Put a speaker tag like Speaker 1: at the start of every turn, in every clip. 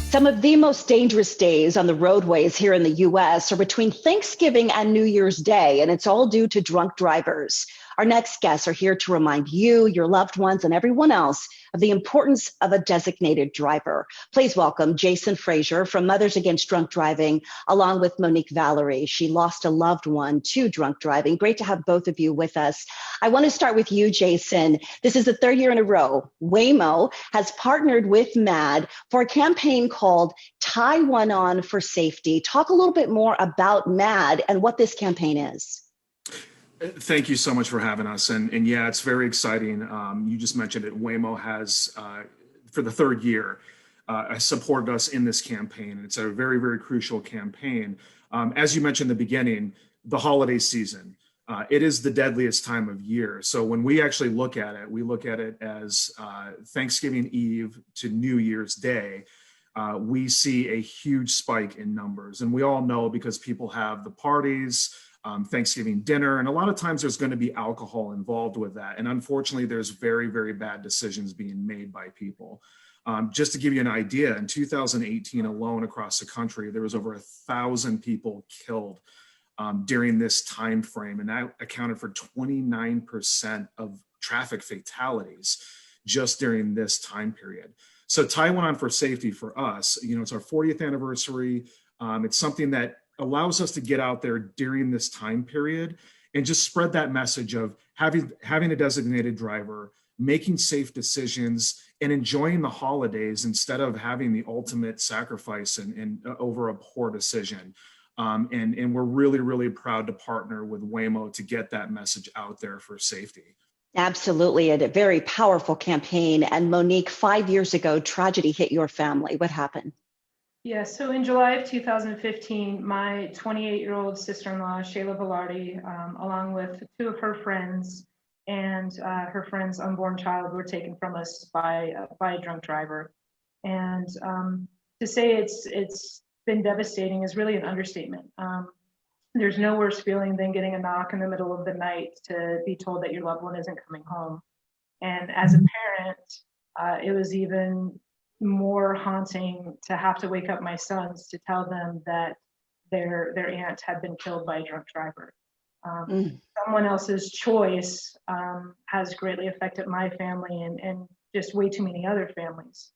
Speaker 1: Some of the most dangerous days on the roadways here in the US are between Thanksgiving and New Year's Day, and it's all due to drunk drivers. Our next guests are here to remind you, your loved ones, and everyone else of the importance of a designated driver. Please welcome Jason Frazier from Mothers Against Drunk Driving, along with MONIQUE Valerie. She lost a loved one to drunk driving. Great to have both of you with us. I want to start with you, Jason. This is the third year in a row. Waymo has partnered with MADD for a campaign called Tie One On for Safety. Talk a little bit more about MADD and what this campaign is.
Speaker 2: Thank you so much for having us. And yeah, it's very exciting. You just mentioned it. Waymo has, for the third year, supported us in this campaign. It's a very, very crucial campaign. As you mentioned in the beginning, the holiday season. It is the deadliest time of year. So when we actually look at it, we look at it as Thanksgiving Eve to New Year's Day. We see a huge spike in numbers. And we all know because people have the parties, Thanksgiving dinner, and a lot of times there's going to be alcohol involved with that. And unfortunately, there's very, very bad decisions being made by people. Just to give you an idea, in 2018 alone across the country, there was over 1,000 people killed during this time frame, and that accounted for 29% of traffic fatalities just during this time period. So Tie One On for Safety for us, it's our 40th anniversary. It's something that allows us to get out there during this time period and just spread that message of having a designated driver, making safe decisions, and enjoying the holidays instead of having the ultimate sacrifice and over a poor decision. And we're really, really proud to partner with Waymo to get that message out there for safety.
Speaker 1: Absolutely, a very powerful campaign. And Monique, 5 years ago, tragedy hit your family. What happened?
Speaker 3: Yeah, so in July of 2015, my 28-year-old sister-in-law, Shayla Velarde, along with two of her friends and her friend's unborn child were taken from us by a drunk driver. And to say it's been devastating is really an understatement. There's no worse feeling than getting a knock in the middle of the night to be told that your loved one isn't coming home. And as a parent, it was even more haunting to have to wake up my sons to tell them that their aunt had been killed by a drunk driver. Someone else's choice has greatly affected my family and just way too many other families.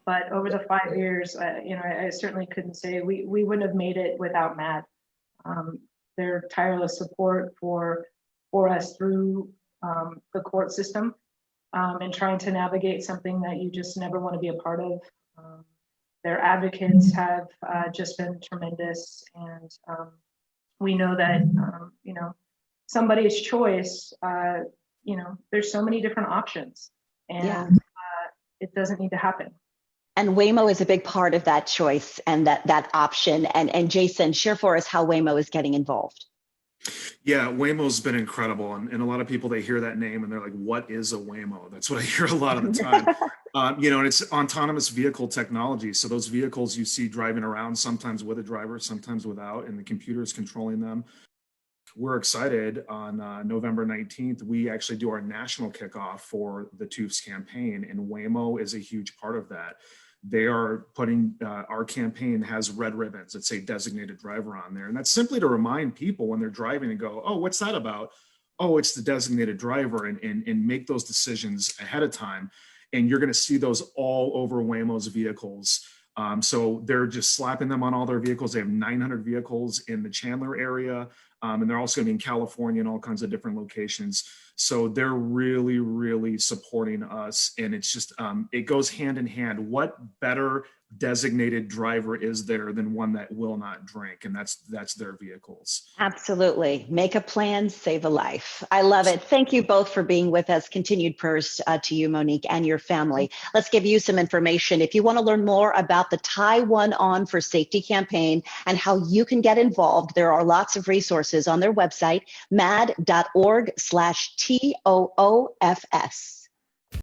Speaker 3: But over the 5 years, I certainly couldn't say we wouldn't have made it without MADD. Their tireless support for us through the court system. And trying to navigate something that you just never want to be a part of. Their advocates have just been tremendous, and we know that somebody's choice. There's so many different options, and it doesn't need to happen.
Speaker 1: And Waymo is a big part of that choice and that option. And Jason, share for us how Waymo is getting involved.
Speaker 2: Yeah, Waymo's been incredible. And a lot of people, they hear that name and they're like, what is a Waymo? That's what I hear a lot of the time. And it's autonomous vehicle technology. So those vehicles you see driving around, sometimes with a driver, sometimes without, and the computer is controlling them. We're excited on November 19th. We actually do our national kickoff for the TOOFS campaign, and Waymo is a huge part of that. They are putting, our campaign has red ribbons that say designated driver on there. And that's simply to remind people when they're driving and go, oh, what's that about? Oh, it's the designated driver, and make those decisions ahead of time. And you're gonna see those all over Waymo's vehicles. So they're just slapping them on all their vehicles. They have 900 vehicles in the Chandler area. And they're also gonna be in California and all kinds of different locations. So they're really, really supporting us. And it's just, it goes hand in hand. What better designated driver is there than one that will not drink? And that's their vehicles.
Speaker 1: Absolutely. Make a plan, save a life. I love it. Thank you both for being with us. Continued prayers to you, Monique, and your family. Let's give you some information. If you want to learn more about the Tie One On for Safety campaign and how you can get involved, there are lots of resources on their website, madd.org/TOOFS.